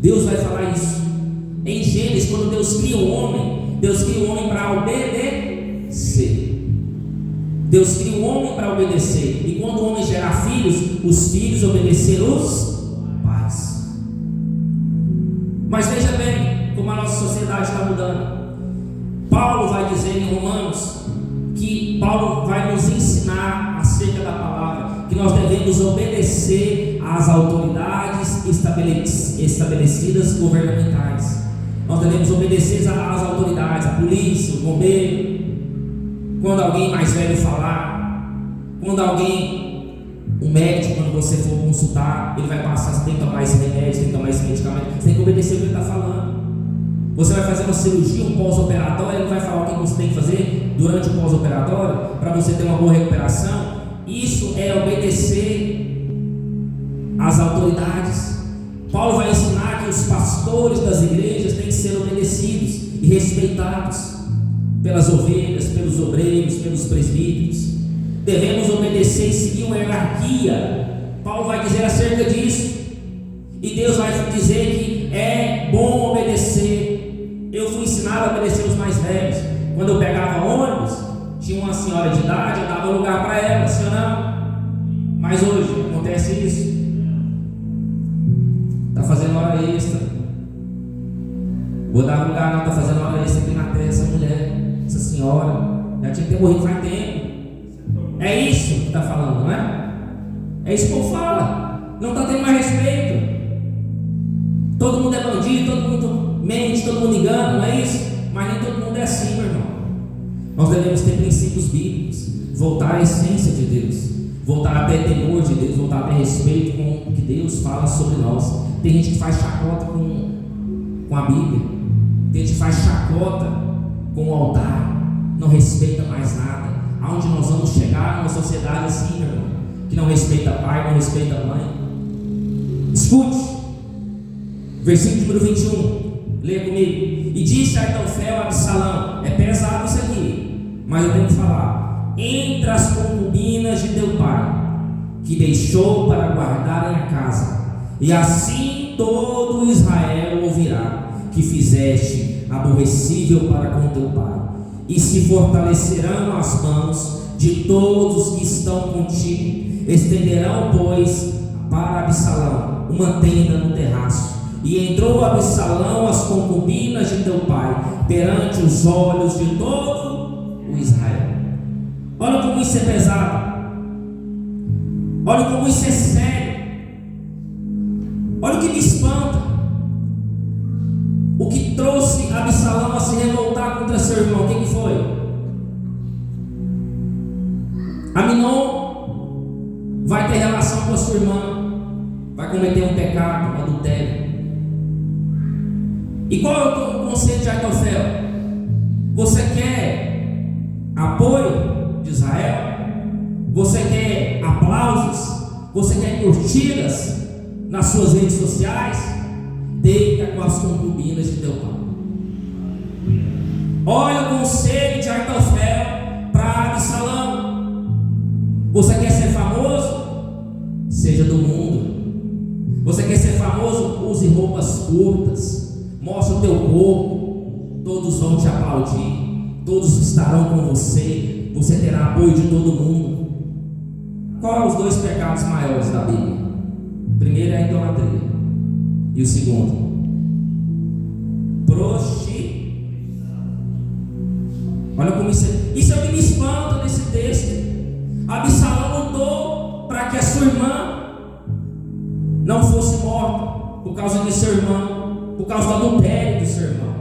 Deus vai falar isso. Em Gênesis, quando Deus cria o homem, Deus cria o homem para obedecer. Deus cria o homem para obedecer. E quando o homem gerar filhos, os filhos obedecerão os pais. Mas veja bem como a nossa sociedade está mudando. Paulo vai dizer em Romanos que Paulo vai nos ensinar acerca da palavra, que nós devemos obedecer às autoridades estabelecidas governamentais. Nós devemos obedecer às autoridades, a polícia, o bombeiro. Quando alguém mais velho falar, quando o médico, quando você for consultar, ele vai passar, você tem que tomar esse remédio, tem que tomar esse medicamento, você tem que obedecer o que ele está falando. Você vai fazer uma cirurgia, um pós-operatório, ele vai falar o que você tem que fazer durante o pós-operatório, para você ter uma boa recuperação. Isso é obedecer às autoridades. Paulo vai ensinar que os pastores das igrejas têm que ser obedecidos e respeitados pelas ovelhas, pelos obreiros, pelos presbíteros. Devemos obedecer e seguir uma hierarquia. Paulo vai dizer acerca disso. E Deus vai dizer que é bom obedecer. Eu fui ensinado a obedecer os mais velhos. Quando eu pegava ônibus, tinha uma senhora de idade, eu dava lugar para ela, sim ou não? Mas hoje acontece isso. Está fazendo hora extra. Vou dar lugar, não, está fazendo hora extra aqui na terra, essa mulher, essa senhora. Já tinha que ter morrido faz tempo. É isso que está falando, não é? É isso que eu falo. Não está tendo mais respeito. Todo mundo é bandido, todo mundo mente, todo mundo engana, não é isso? Mas nem todo mundo é assim, meu irmão. Nós devemos ter princípios bíblicos, voltar à essência de Deus, voltar a ter temor de Deus, voltar a ter respeito com o que Deus fala sobre nós. Tem gente que faz chacota com a Bíblia, tem gente que faz chacota com o altar, não respeita mais nada. Aonde nós vamos chegar numa sociedade assim, meu irmão, que não respeita pai, não respeita mãe? Escute, versículo número 21, leia comigo. E disse Aitofel a Absalão, é pesado isso aqui, mas eu tenho que falar: entre as concubinas de teu pai, que deixou para guardarem a casa, e assim todo Israel ouvirá que fizeste aborrecível para com teu pai, e se fortalecerão as mãos de todos que estão contigo. Estenderão, pois, para Absalão uma tenda no terraço. E entrou Absalão as concubinas de teu pai perante os olhos de todo o Israel. Olha como isso é pesado. Olha como isso é sério. Olha o que me espanta. O que trouxe Absalão a se revoltar contra seu irmão, quem que foi? Aminon vai ter relação com a sua irmã, vai cometer um pecado, um adultério. E qual é o conceito de Aitofel? Você quer apoio de Israel? Você quer aplausos? Você quer curtidas nas suas redes sociais? Deita com as concubinas de teu pai. Olha o conselho de Aitofel para Absalão. Você quer ser famoso? Seja do mundo. Você quer ser famoso? Use roupas curtas. Mostre o teu corpo. Todos vão te aplaudir. Todos estarão com você. Você terá apoio de todo mundo. Qual são os dois pecados maiores da Bíblia? O primeiro é a idolatria. E o segundo? Olha como isso é o que me espanta nesse texto. Absalão lutou para que a sua irmã não fosse morta por causa de seu irmão, por causa do adultério de seu irmão.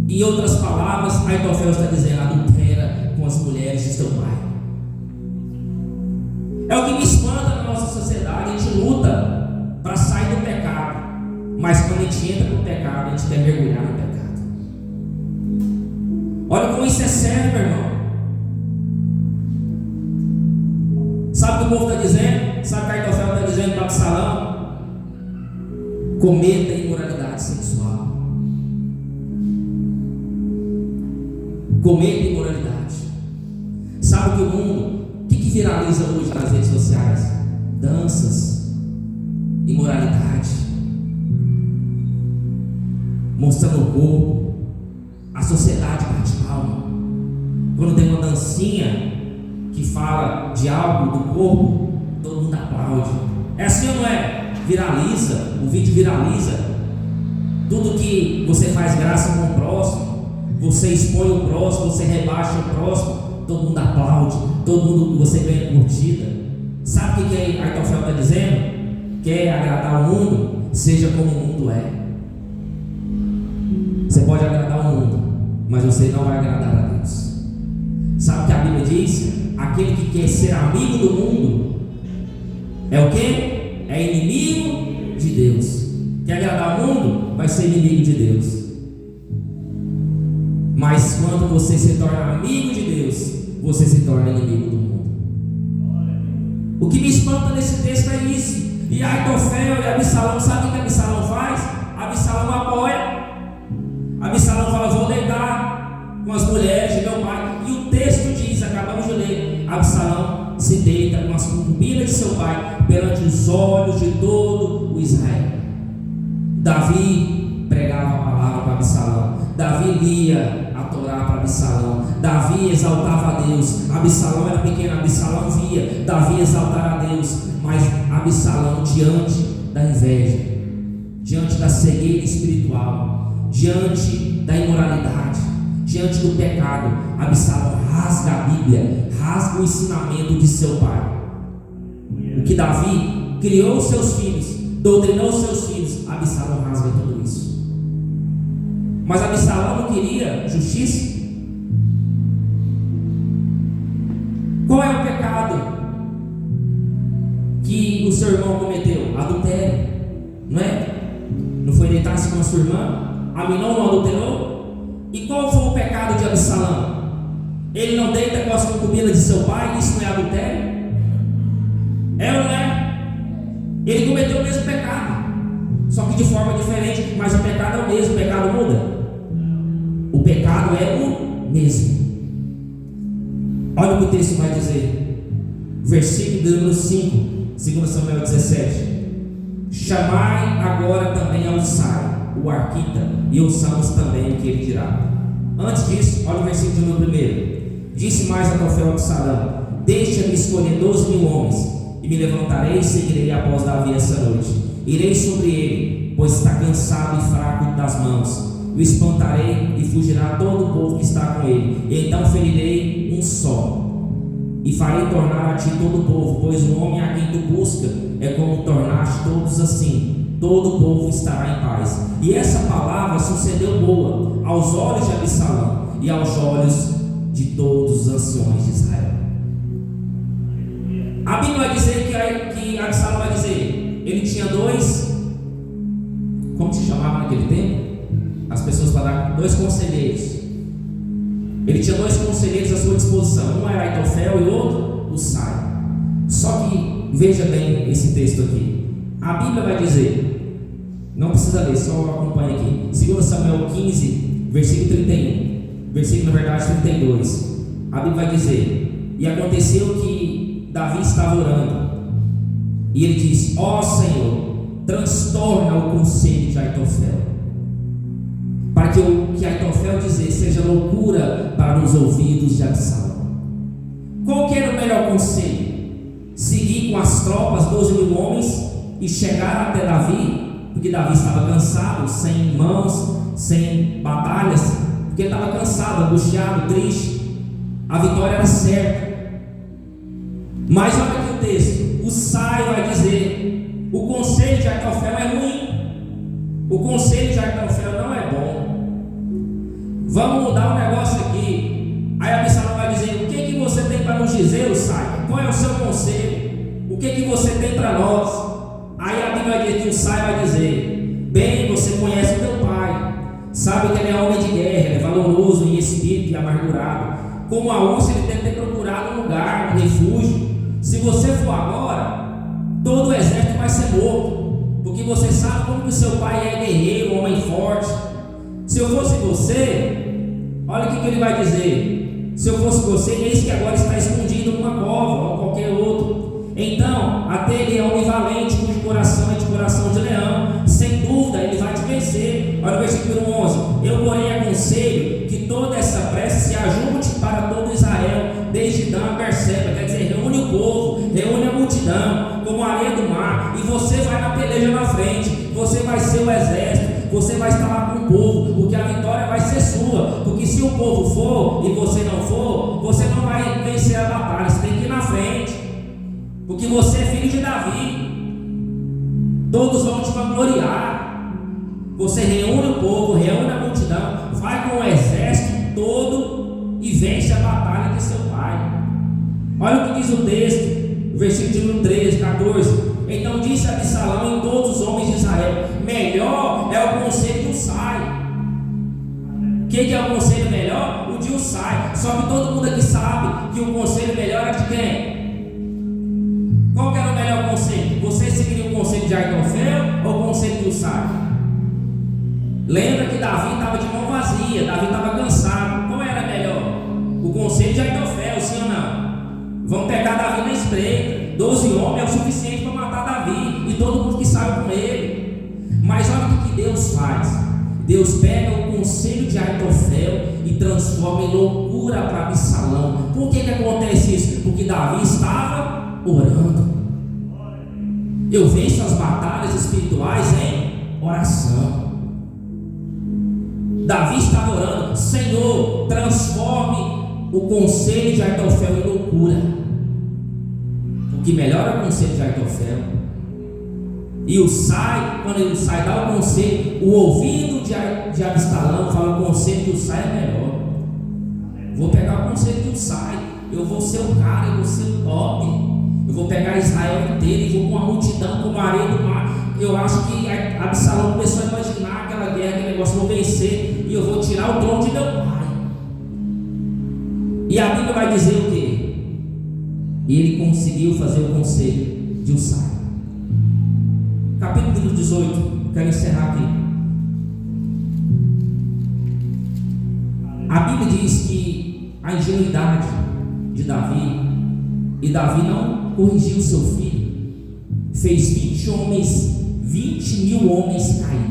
Em outras palavras, Aitofel está dizendo: adultera com as mulheres de seu pai. É o que me espanta na nossa sociedade. A gente luta para sair do pecado, mas quando a gente entra no pecado, a gente quer mergulhar no pecado. Olha como isso é sério, meu irmão. Sabe o que o povo está dizendo? Sabe o que Aitofel está dizendo para Absalão? Cometa imoralidade sexual. Cometa imoralidade. Sabe o que o mundo, o que viraliza hoje nas redes sociais? Danças, imoralidade, mostrando o corpo. A sociedade bate palma quando tem uma dancinha que fala de algo do corpo, todo mundo aplaude. É assim ou não é? Viraliza, o vídeo viraliza. Tudo que você faz graça com o próximo, você expõe o próximo, você rebaixa o próximo, todo mundo aplaude, todo mundo, você ganha curtida. Sabe o que Aitofel está dizendo? Quer agradar o mundo? Seja como o mundo é. Você pode agradar o mundo, mas você não vai agradar a Deus. Sabe o que a Bíblia diz? Aquele que quer ser amigo do mundo é o quê? É inimigo de Deus. Quer agradar o mundo? Vai ser inimigo de Deus. Mas quando você se torna amigo de Deus, você se torna inimigo do mundo. O que me espanta nesse texto é isso. E Aitofel e Absalão, sabe o que Absalão faz? Absalão apoia. Absalão fala: vou deitar com as mulheres de meu pai. E o texto diz, acabamos de ler, Absalão se deita com as concubinas de seu pai perante os olhos de todo o Israel. Davi pregava a palavra para Absalão. Davi lia a Torá para Absalão. Davi exaltava a Deus. Absalão era pequeno, Absalão via Davi exaltar a Deus. Mas Absalão, diante da inveja, diante da cegueira espiritual, diante da imoralidade, diante do pecado, Absalão rasga a Bíblia, rasga o ensinamento de seu pai. O que Davi criou os seus filhos, doutrinou os seus filhos, Absalão rasga tudo isso. Mas Absalão não queria justiça. Qual é o pecado que o seu irmão cometeu? Adultério, não é? Não foi deitar-se com a sua irmã? Aminon não adulterou? E qual foi o pecado de Absalão? Ele não deita com as concubinas de seu pai? Isso não é adultério? É ou não é? Ele cometeu o mesmo pecado, só que de forma diferente. Mas o pecado é o mesmo. O pecado muda? O pecado é o mesmo. Olha o que o texto vai dizer, versículo número 5, 2 Samuel 17: chamai agora também a Usai, o arquita, e ouçamos também o que ele dirá. Antes disso, olha o versículo número 1. Disse mais Aitofel a Absalão: deixa-me escolher 12.000 homens, e me levantarei e seguirei após Davi essa noite. Irei sobre ele, pois está cansado e fraco das mãos. O espantarei e fugirá todo o povo que está com ele. E então ferirei um só, e farei tornar a ti todo o povo, pois o homem a quem tu busca é como tornaste todos assim. Todo o povo estará em paz. E essa palavra sucedeu boa aos olhos de Absalão e aos olhos de todos os anciões de Israel. A Bíblia vai dizer que Absalão vai dizer, ele tinha dois, como se chamava naquele tempo? As pessoas falavam, 2 conselheiros. Ele tinha 2 conselheiros à sua disposição. Um era Aitofel e o outro Usai. Só que veja bem esse texto aqui. A Bíblia vai dizer, não precisa ler, só acompanha aqui, 2 Samuel 15, versículo 31, versículo na verdade 32. A Bíblia vai dizer: e aconteceu que Davi estava orando, e ele disse: ó Senhor, transtorna o conselho de Aitofel, para que o que Aitofel dizer seja loucura para os ouvidos de Absalão. Qual que era o melhor conselho? Seguir com as tropas 12.000 homens e chegar até Davi, porque Davi estava cansado, sem mãos, sem batalhas, porque ele estava cansado, angustiado, triste. A vitória era certa. Mas olha aqui o texto: Usai vai dizer: O conselho de Aitofel é ruim. O conselho de Aitofel não é bom. Vamos mudar o negócio aqui. Aí Absalão vai dizer: o que você tem para nos dizer, Ussai? Qual é o seu conselho? O que você tem para nós? Aí a Bíblia vai dizer que Ussai vai dizer: bem, você conhece o teu pai, sabe que ele é homem de guerra, ele é valoroso em espírito e amargurado. Como a onça, ele deve ter procurado um lugar, um refúgio. Se você for agora, todo o exército vai ser morto, porque você sabe como que o seu pai é guerreiro, um homem forte. Se eu fosse você, olha o que ele vai dizer: se eu fosse você, eis que agora está escondido numa cova ou qualquer outro. Então, até ele é homem valente, cujo coração é de coração de leão, sem dúvida ele vai te vencer. Olha o versículo 11: eu porém aconselho que toda essa prece se ajunte para todo Israel, desde Dan a Berseba. Quer dizer, reúne o povo, reúne a multidão, como a areia do mar, e você vai na peleja na frente, você vai ser o exército, você vai estar lá com o povo, porque a vitória vai ser sua. Porque se o povo for e você não for, você não vai vencer a batalha, você tem que ir na frente, porque você é filho de Davi. Todos vão te vangloriar. Você reúne o povo, reúne a multidão, vai com o exército todo e vence a batalha de seu pai. Olha o que diz o texto, versículo 13, 14: então disse Absalão em todos os homens de Israel: melhor é o conselho de Ussai. O que é o conselho melhor? O de Ussai. Só que todo mundo aqui sabe que o conselho melhor é de quem? Qual que era o melhor conselho? Você seguiria o conselho de Aitofel ou o conselho de Ussai? Lembra que Davi estava de mão vazia, Davi estava cansado. Qual era melhor? O conselho de Aitofel, sim ou não? Vamos pegar Davi na espreita. 12 homens é o suficiente para matar Davi, e todo mundo que saiu com ele. Mas olha o que Deus faz. Deus pega o conselho de Aitofel e transforma em loucura para Absalão. Por que acontece isso? Porque Davi estava orando. Eu venço as batalhas espirituais em oração. Davi estava orando: Senhor, transforme o conselho de Aitofel em loucura. Porque melhor é o conselho de Aitofel. E Ussai, quando ele sai, dá o conselho, o ouvido de Absalão fala: o conselho de Ussai é melhor. Vou pegar o conselho de Ussai, eu vou ser o cara, eu vou ser o top. Eu vou pegar Israel inteiro e vou com a multidão, como a areia do mar. Eu acho que Absalão começou a imaginar aquela guerra, aquele negócio: vou vencer e eu vou tirar o trono de meu pai. E a Bíblia vai dizer o quê? Ele conseguiu fazer o conselho de Ussai. Capítulo 18, quero encerrar aqui. A Bíblia diz que a ingenuidade de Davi, e Davi não corrigiu seu filho, fez 20 mil homens cair.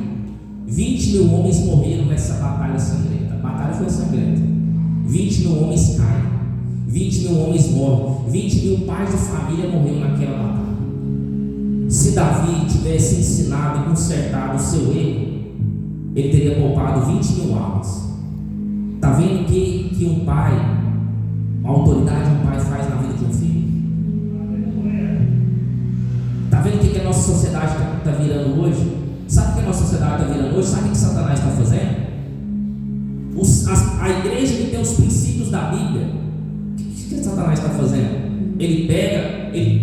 20 mil homens morreram nessa batalha sangrenta. A batalha foi sangrenta. 20 mil homens caem, 20 mil homens morrem, 20 mil pais de família morreram naquela batalha. Se Davi tivesse ensinado e consertado o seu erro, ele teria poupado 20 mil almas. Está vendo que um pai, uma autoridade um pai faz na vida de um filho? Está vendo o que a nossa sociedade está virando hoje? Sabe o que a nossa sociedade está virando hoje? Sabe o que Satanás está fazendo? A igreja que tem os princípios da Bíblia, o que Satanás está fazendo? Ele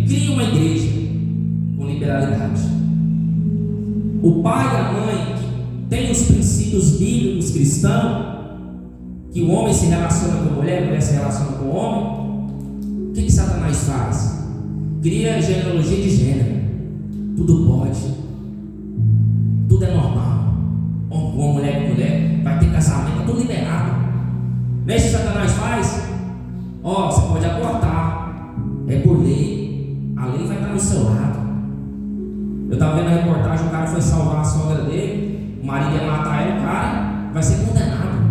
cria uma igreja com liberalidade. O pai e a mãe que tem os princípios bíblicos cristãos, que o homem se relaciona com a mulher se relaciona com o homem, o que Satanás faz? Cria genealogia de gênero. Tudo pode, tudo é normal. Uma mulher com mulher, vai ter casamento, está tudo liberado. Não é isso que Satanás faz? Você pode abortar, é por lei, a lei vai estar no seu lado. Eu estava vendo a reportagem, o cara foi salvar a sogra dele, o marido ia matar ela, o cara vai ser condenado.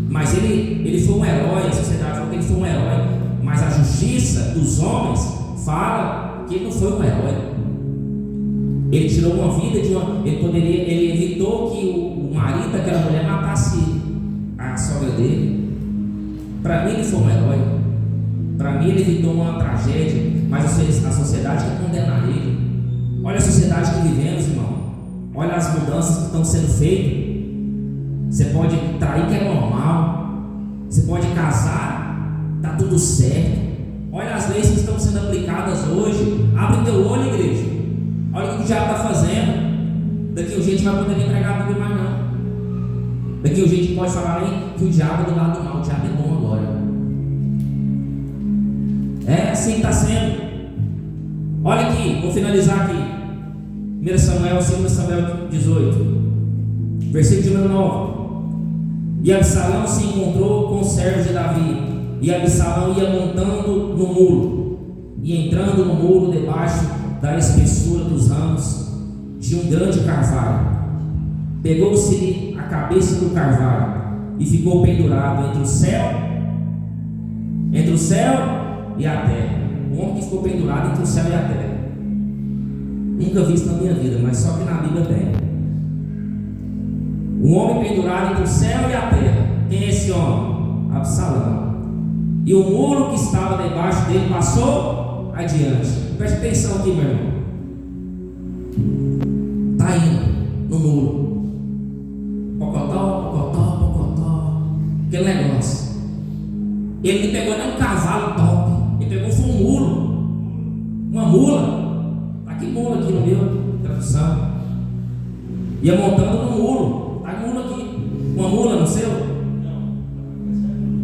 Mas ele foi um herói, a sociedade falou que ele foi um herói, mas a justiça dos homens fala que ele não foi um herói. Ele tirou uma vida ele evitou que o marido daquela mulher matasse a sogra dele. Para mim ele foi um herói. Para mim ele evitou uma tragédia. mas a sociedade quer condenar ele. Olha a sociedade que vivemos, irmão. Olha as mudanças que estão sendo feitas. Você pode trair, que é normal. Você pode casar, está tudo certo. Olha as leis que estão sendo aplicadas hoje. Abre teu olho, igreja. Olha o que o diabo está fazendo. Daqui a gente vai poder nem pregar a Bíblia mais não. Daqui a gente pode falar nem que o diabo é do lado do mal. O diabo é bom agora. É assim que está sendo. Olha aqui, vou finalizar aqui. 1 Samuel, 2 Samuel 18, versículo número 9. E Absalão se encontrou com os servos de Davi. E Absalão ia montando no muro, e entrando no muro debaixo da espessura dos ramos de um grande carvalho. Pegou-se a cabeça do carvalho e ficou pendurado entre o céu e a terra. Um homem que ficou pendurado entre o céu e a terra. Nunca vi isso na minha vida, mas só que na Bíblia tem. Um homem pendurado entre o céu e a terra. Quem é esse homem? Absalão. E o muro que estava debaixo dele passou adiante. Preste atenção aqui, meu irmão. Está indo no muro. Pocotó, pocotó, pocotó. Aquele negócio. Ele não pegou nem um cavalo top. Ele pegou foi um muro. Uma mula. Está aqui mula aqui no meu tradução. Ia montando no muro. Está mula aqui. Uma mula no seu?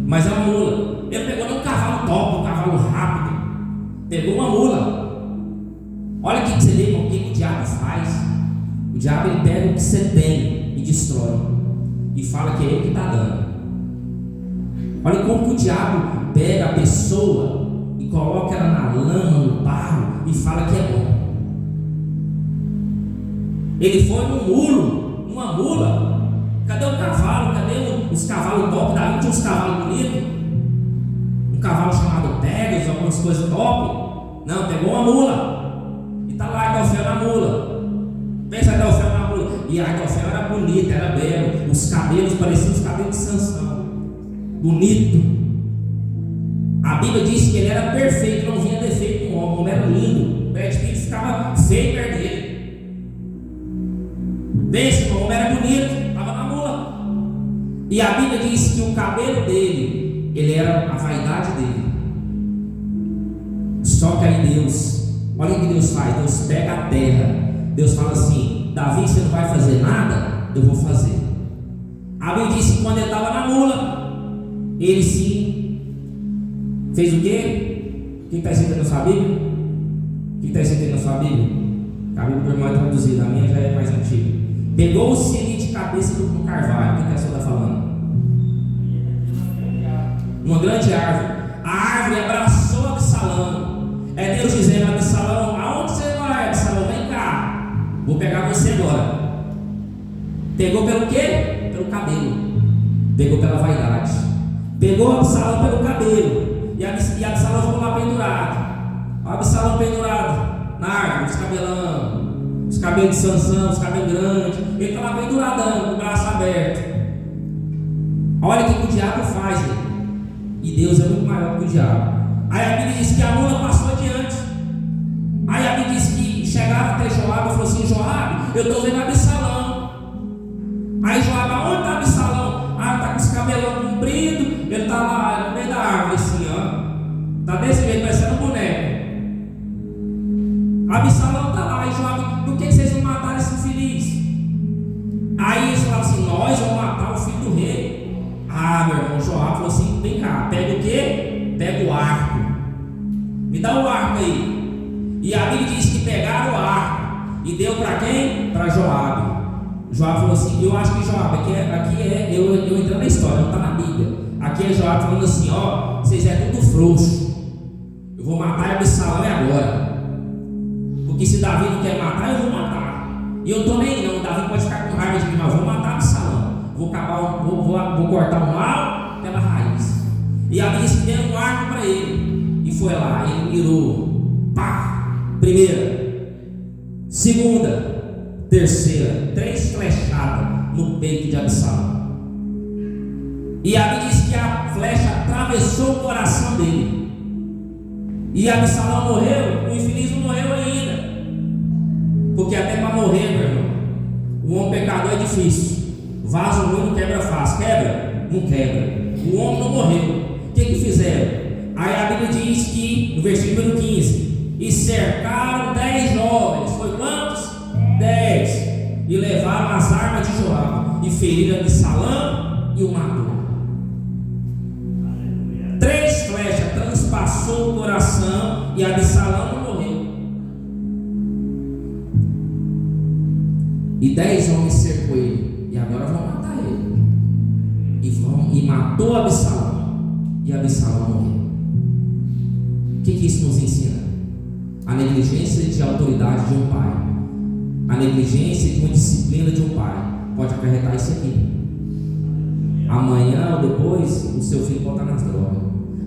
Mas é uma mula. Ele pegou nem um cavalo top, um cavalo rápido. Pegou uma mula. Olha aqui que você vê o que o diabo faz. O diabo ele pega o que você tem e destrói. E fala que é ele que está dando. Olha como que o diabo pega a pessoa e coloca ela na lama, no barro e fala que é bom. Ele foi num muro, numa mula. Cadê o cavalo? Cadê os cavalos top? Daí tinha uns cavalos bonitos. Um cavalo chamado Pegasus, algumas coisas top. Não, pegou uma mula. E está lá Aitofel na mula. Pensa Aitofel na mula. E a Aitofel era bonita, era belo. Os cabelos pareciam os cabelos de Sansão. Bonito. A Bíblia diz que ele era perfeito, não vinha defeito com o homem. O homem era lindo. O Brad Pitt ficava feio perto dele. Pensa, o homem era bonito, estava na mula. E a Bíblia diz que o cabelo dele, ele era a vaidade dele. Só que aí Deus, olha o que Deus faz. Deus pega a terra. Deus fala assim: Davi, você não vai fazer nada? Eu vou fazer. A Bíblia diz que quando ele estava na mula, ele sim fez o quê? O que está escrito na sua Bíblia? O que está escrito na sua Bíblia? A Bíblia do irmão é traduzida, a minha já é mais antiga. Pegou-se ele de cabeça do carvalho. O que a pessoa está falando? Uma grande árvore. A árvore abraçou Absalão. É Deus dizendo a Absalão: aonde você vai, Absalão? Vem cá, vou pegar você agora. Pegou pelo quê? Pelo cabelo. Pegou pela vaidade. Pegou Absalão pelo cabelo. E Absalão ficou lá pendurado. Absalão pendurado na árvore, os cabelão, os cabelos de Sansão, os cabelos grandes. Ele está lá penduradão, com o braço aberto. Olha o que o diabo faz, gente. E Deus é muito maior que o diabo. Aí a Bíblia diz que a mula passou adiante. Aí a Bíblia diz que chegaram até Joabe e falou assim: Joabe, eu estou vendo Absalão. Aí Joabe: aonde está Absalão? Ah, está com os cabelão comprido. Ele está lá no meio da árvore assim, ó. Está desse jeito, parecendo um boneco. Absalão está lá. E Joabe: por que vocês vão matar esse infeliz? Aí eles falaram assim: nós vamos matar o filho do rei. Ah, meu irmão, Joabe falou assim: vem cá, pega o quê? Pega o arco. Me dá o arco aí. E a Bíblia diz que pegaram o arco e deu para quem? Para Joabe. Joabe falou assim: eu acho que Joabe, eu entrando na história, não está na Bíblia. Aqui é Joabe falando assim: ó, vocês é tudo frouxo. Eu vou matar Absalão agora. Porque se Davi não quer matar, eu vou matar. E eu estou nem não, Davi pode ficar com raiva de mim, mas eu vou matar Absalão. Vou cortar o mal pela raiz. E a Bíblia disse que deu um arco para ele. E foi lá, ele mirou. Pá! Primeira, segunda, terceira, 3 flechadas no peito de Absalão. E a Bíblia diz que a flecha atravessou o coração dele. E Absalão morreu, o infeliz não morreu ainda. Porque até para morrer, meu irmão, o homem pecador é difícil. Vaso ruim não quebra fácil. Quebra? Não quebra. O homem não morreu. O que fizeram? Aí a Bíblia diz que, no versículo 15, e cercaram 10 jovens. Foi quantos? 10. E levaram as armas de Joabe e feriram Absalão e o matou. 3 flechas transpassou o coração e Absalão não morreu. E 10 homens cercou ele. E agora vão matar ele. E matou Absalão. E Absalão morreu. O que isso nos ensina? A negligência de autoridade de um pai, a negligência de uma disciplina de um pai pode acarretar isso aqui. Amanhã ou depois o seu filho pode estar nas drogas.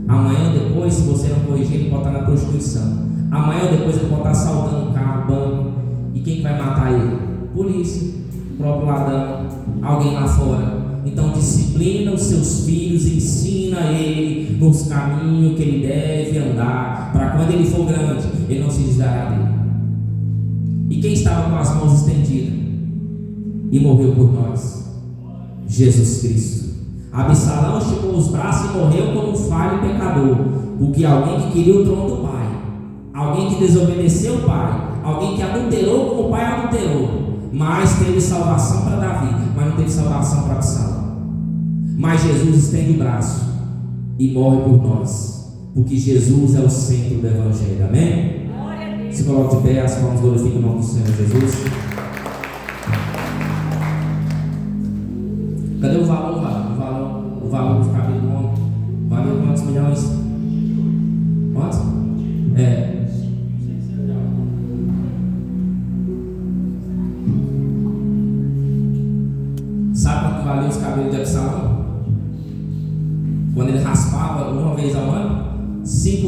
Amanhã ou depois, se você não corrigir, ele pode estar na prostituição. Amanhã ou depois ele pode estar assaltando um carro, banco. E quem vai matar ele? Polícia, o próprio ladrão, alguém lá fora. Então disciplina os seus filhos, ensina ele nos caminhos que ele deve andar, para quando ele for grande, ele não se desviará dele. E quem estava com as mãos estendidas e morreu por nós? Jesus Cristo. Absalão esticou os braços e morreu como um falho pecador, porque alguém que queria o trono do pai, alguém que desobedeceu o pai, alguém que adulterou como o pai adulterou, mas teve salvação para Davi, mas não teve salvação para Absalão. Mas Jesus estende o braço e morre por nós, porque Jesus é o centro do Evangelho. Amém? Se coloque de pé, as palmas glorificam o nome do Senhor Jesus. Cadê o valor? O valor do cabelo do homem valeu quantos milhões? Quantos? Sabe quanto valeu os cabelos de Absalão? Quando ele raspava uma vez ao ano? 5